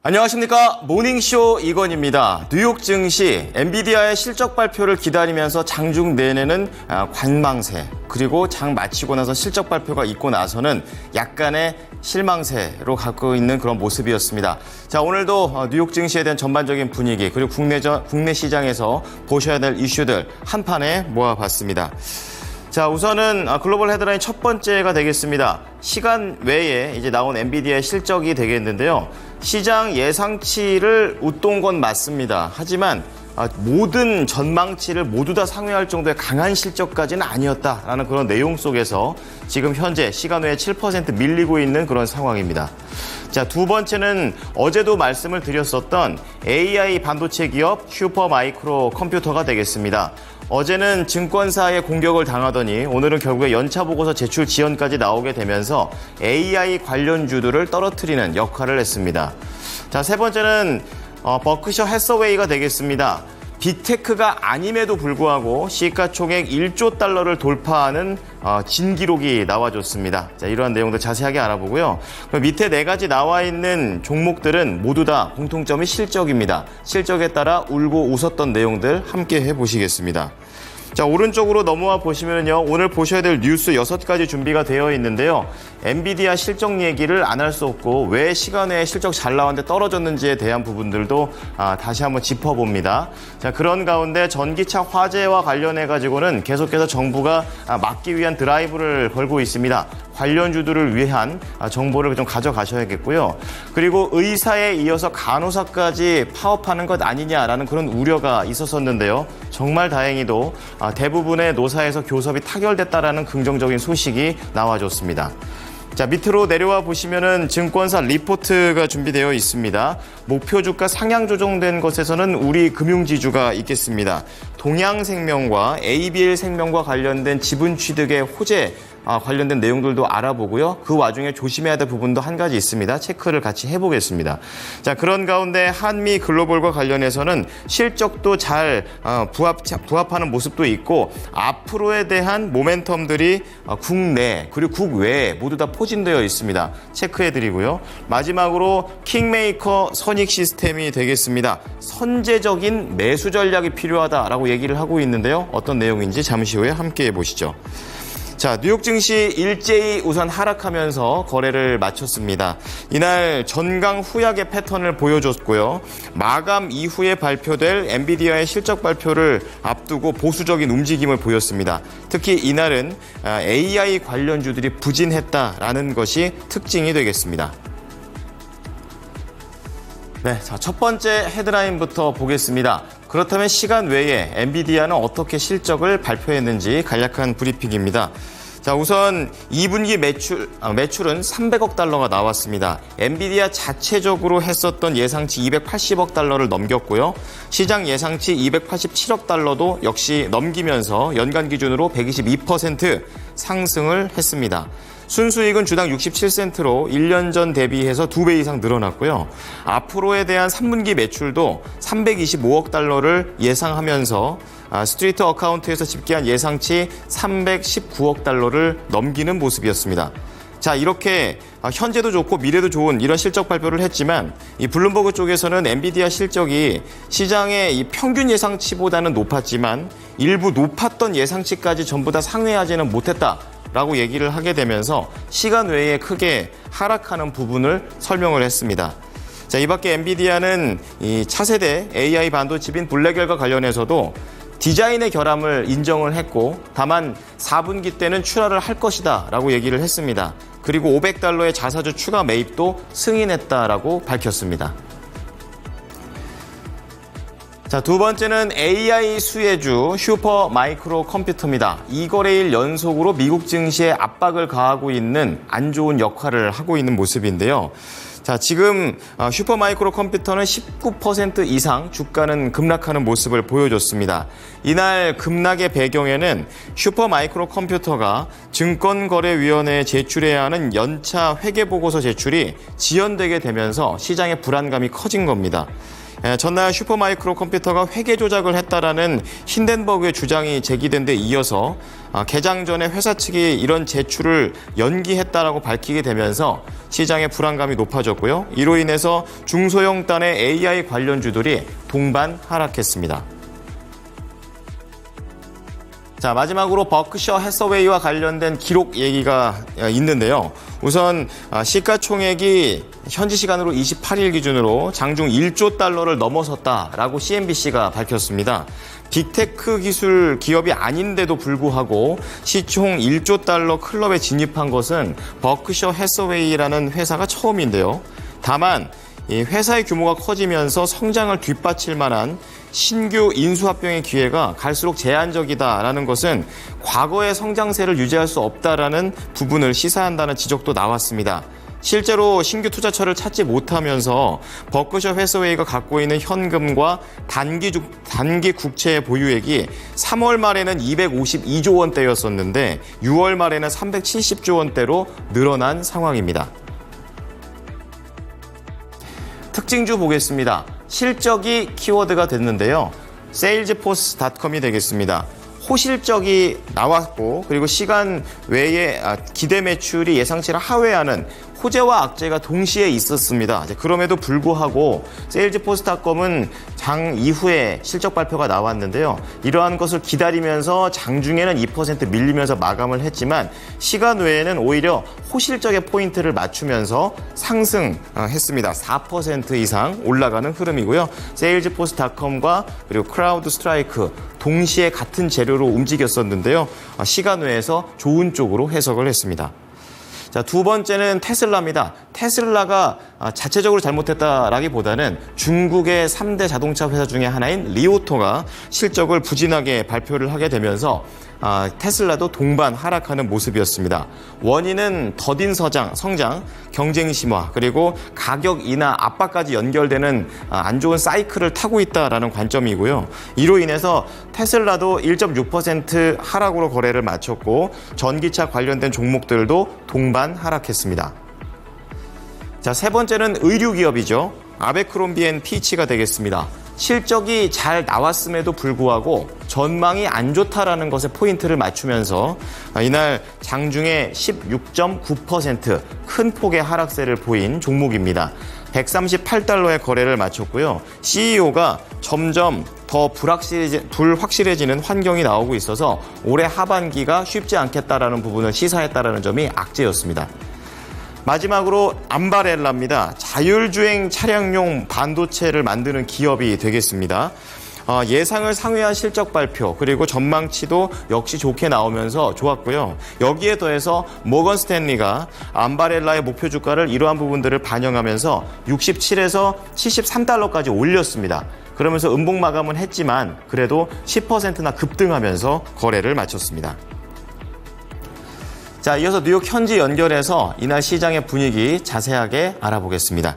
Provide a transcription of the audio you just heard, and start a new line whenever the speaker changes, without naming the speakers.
안녕하십니까. 모닝쇼 이건입니다. 뉴욕 증시 엔비디아의 실적 발표를 기다리면서 장중 내내는 관망세, 그리고 장 마치고 나서 실적 발표가 있고 나서는 약간의 실망세로 갖고 있는 그런 모습이었습니다. 자, 오늘도 뉴욕 증시에 대한 전반적인 분위기, 그리고 국내 시장에서 보셔야 될 이슈들 한 판에 모아봤습니다. 자, 우선은 글로벌 헤드라인 첫 번째가 되겠습니다. 시간 외에 이제 나온 엔비디아의 실적이 되겠는데요. 시장 예상치를 웃돈 건 맞습니다. 하지만 모든 전망치를 모두 다 상회할 정도의 강한 실적까지는 아니었다라는 그런 내용 속에서 지금 현재 시간 외에 7% 밀리고 있는 그런 상황입니다. 자, 두 번째는 어제도 말씀을 드렸었던 AI 반도체 기업 슈퍼마이크로 컴퓨터가 되겠습니다. 어제는 증권사에 공격을 당하더니 오늘은 결국에 연차 보고서 제출 지연까지 나오게 되면서 AI 관련주들을 떨어뜨리는 역할을 했습니다. 자, 세 번째는 버크셔 해서웨이가 되겠습니다. 빅테크가 아님에도 불구하고 시가총액 1조 달러를 돌파하는 진기록이 나와줬습니다. 자, 이러한 내용도 자세하게 알아보고요. 밑에 네 가지 나와 있는 종목들은 모두 다 공통점이 실적입니다. 실적에 따라 울고 웃었던 내용들 함께 해보시겠습니다. 자, 오른쪽으로 넘어와 보시면요. 오늘 보셔야 될 뉴스 6가지 준비가 되어 있는데요. 엔비디아 실적 얘기를 안 할 수 없고 왜 시간에 실적 잘 나왔는데 떨어졌는지에 대한 부분들도 다시 한번 짚어봅니다. 자, 그런 가운데 전기차 화재와 관련해 가지고는 계속해서 정부가 막기 위한 드라이브를 걸고 있습니다. 관련주들을 위한 정보를 좀 가져가셔야겠고요. 그리고 의사에 이어서 간호사까지 파업하는 것 아니냐라는 그런 우려가 있었었는데요. 정말 다행히도 대부분의 노사에서 교섭이 타결됐다라는 긍정적인 소식이 나와줬습니다. 자, 밑으로 내려와 보시면은 증권사 리포트가 준비되어 있습니다. 목표 주가 상향 조정된 것에서는 우리 금융지주가 있겠습니다. 동양생명과 ABL생명과 관련된 지분 취득의 호재 관련된 내용들도 알아보고요. 그 와중에 조심해야 될 부분도 한 가지 있습니다. 체크를 같이 해보겠습니다. 자, 그런 가운데 한미 글로벌과 관련해서는 실적도 잘 부합하는 모습도 있고 앞으로에 대한 모멘텀들이 국내 그리고 국외에 모두 다 포진되어 있습니다. 체크해드리고요. 마지막으로 킹메이커 선익 시스템이 되겠습니다. 선제적인 매수 전략이 필요하다라고 얘기를 하고 있는데요. 어떤 내용인지 잠시 후에 함께 해보시죠. 자, 뉴욕 증시 일제히 우선 하락하면서 거래를 마쳤습니다. 이날 전강 후약의 패턴을 보여줬고요. 마감 이후에 발표될 엔비디아의 실적 발표를 앞두고 보수적인 움직임을 보였습니다. 특히 이날은 AI 관련주들이 부진했다라는 것이 특징이 되겠습니다. 네, 자, 첫 번째 헤드라인부터 보겠습니다. 그렇다면 시간 외에 엔비디아는 어떻게 실적을 발표했는지 간략한 브리핑입니다. 자, 우선 2분기 매출은 300억 달러가 나왔습니다. 엔비디아 자체적으로 했었던 예상치 280억 달러를 넘겼고요. 시장 예상치 287억 달러도 역시 넘기면서 연간 기준으로 122% 상승을 했습니다. 순수익은 주당 67센트로 1년 전 대비해서 2배 이상 늘어났고요. 앞으로에 대한 3분기 매출도 325억 달러를 예상하면서 스트리트 어카운트에서 집계한 예상치 319억 달러를 넘기는 모습이었습니다. 자, 이렇게 현재도 좋고 미래도 좋은 이런 실적 발표를 했지만 이 블룸버그 쪽에서는 엔비디아 실적이 시장의 이 평균 예상치보다는 높았지만 일부 높았던 예상치까지 전부 다 상회하지는 못했다. 라고 얘기를 하게 되면서 시간 외에 크게 하락하는 부분을 설명을 했습니다. 자, 이 밖에 엔비디아는 이 차세대 AI 반도체인 블랙엘과 관련해서도 디자인의 결함을 인정을 했고 다만 4분기 때는 출하를 할 것이다 라고 얘기를 했습니다. 그리고 500달러의 자사주 추가 매입도 승인했다라고 밝혔습니다. 자, 두 번째는 AI 수혜주 슈퍼마이크로 컴퓨터입니다. 2거래일 연속으로 미국 증시에 압박을 가하고 있는 안 좋은 역할을 하고 있는 모습인데요. 자, 지금 슈퍼마이크로 컴퓨터는 19% 이상 주가는 급락하는 모습을 보여줬습니다. 이날 급락의 배경에는 슈퍼마이크로 컴퓨터가 증권거래위원회에 제출해야 하는 연차 회계보고서 제출이 지연되게 되면서 시장의 불안감이 커진 겁니다. 전날 슈퍼마이크로 컴퓨터가 회계 조작을 했다라는 힌덴버그의 주장이 제기된 데 이어서 개장 전에 회사 측이 이런 제출을 연기했다라고 밝히게 되면서 시장의 불안감이 높아졌고요. 이로 인해서 중소형단의 AI 관련주들이 동반 하락했습니다. 자, 마지막으로 버크셔 해서웨이와 관련된 기록 얘기가 있는데요. 우선 시가총액이 현지 시간으로 28일 기준으로 장중 1조 달러를 넘어섰다라고 CNBC가 밝혔습니다. 빅테크 기술 기업이 아닌데도 불구하고 시총 1조 달러 클럽에 진입한 것은 버크셔 해서웨이라는 회사가 처음인데요. 다만 이 회사의 규모가 커지면서 성장을 뒷받칠 만한 신규 인수합병의 기회가 갈수록 제한적이다라는 것은 과거의 성장세를 유지할 수 없다라는 부분을 시사한다는 지적도 나왔습니다. 실제로 신규 투자처를 찾지 못하면서 버크셔 해서웨이가 갖고 있는 현금과 단기 국채 보유액이 3월 말에는 252조 원대였었는데 6월 말에는 370조 원대로 늘어난 상황입니다. 특징주 보겠습니다. 실적이 키워드가 됐는데요. 세일즈포스닷컴이 되겠습니다. 호실적이 나왔고 그리고 시간 외에 기대 매출이 예상치를 하회하는 호재와 악재가 동시에 있었습니다. 그럼에도 불구하고 세일즈포스닷컴은 장 이후에 실적 발표가 나왔는데요. 이러한 것을 기다리면서 장중에는 2% 밀리면서 마감을 했지만 시간 외에는 오히려 호실적의 포인트를 맞추면서 상승했습니다. 4% 이상 올라가는 흐름이고요. 세일즈포스닷컴과 그리고 크라우드 스트라이크 동시에 같은 재료로 움직였었는데요. 시간 외에서 좋은 쪽으로 해석을 했습니다. 자, 두 번째는 테슬라입니다. 테슬라가 자체적으로 잘못했다라기보다는 중국의 3대 자동차 회사 중에 하나인 리오토가 실적을 부진하게 발표를 하게 되면서 테슬라도 동반 하락하는 모습이었습니다. 원인은 더딘 성장, 경쟁 심화, 그리고 가격 인하 압박까지 연결되는 안 좋은 사이클을 타고 있다라는 관점이고요. 이로 인해서 테슬라도 1.6% 하락으로 거래를 마쳤고 전기차 관련된 종목들도 동반 하락했습니다. 자, 세 번째는 의류 기업이죠. 아베크롬비앤피치가 되겠습니다. 실적이 잘 나왔음에도 불구하고 전망이 안 좋다라는 것에 포인트를 맞추면서 이날 장중에 16.9% 큰 폭의 하락세를 보인 종목입니다. 138달러의 거래를 마쳤고요. CEO가 점점 더 불확실해지는 환경이 나오고 있어서 올해 하반기가 쉽지 않겠다라는 부분을 시사했다라는 점이 악재였습니다. 마지막으로 암바렐라입니다. 자율주행 차량용 반도체를 만드는 기업이 되겠습니다. 예상을 상회한 실적 발표 그리고 전망치도 역시 좋게 나오면서 좋았고요. 여기에 더해서 모건 스탠리가 암바렐라의 목표 주가를 이러한 부분들을 반영하면서 67에서 73달러까지 올렸습니다. 그러면서 음봉 마감은 했지만 그래도 10%나 급등하면서 거래를 마쳤습니다. 자, 이어서 뉴욕 현지 연결해서 이날 시장의 분위기 자세하게 알아보겠습니다.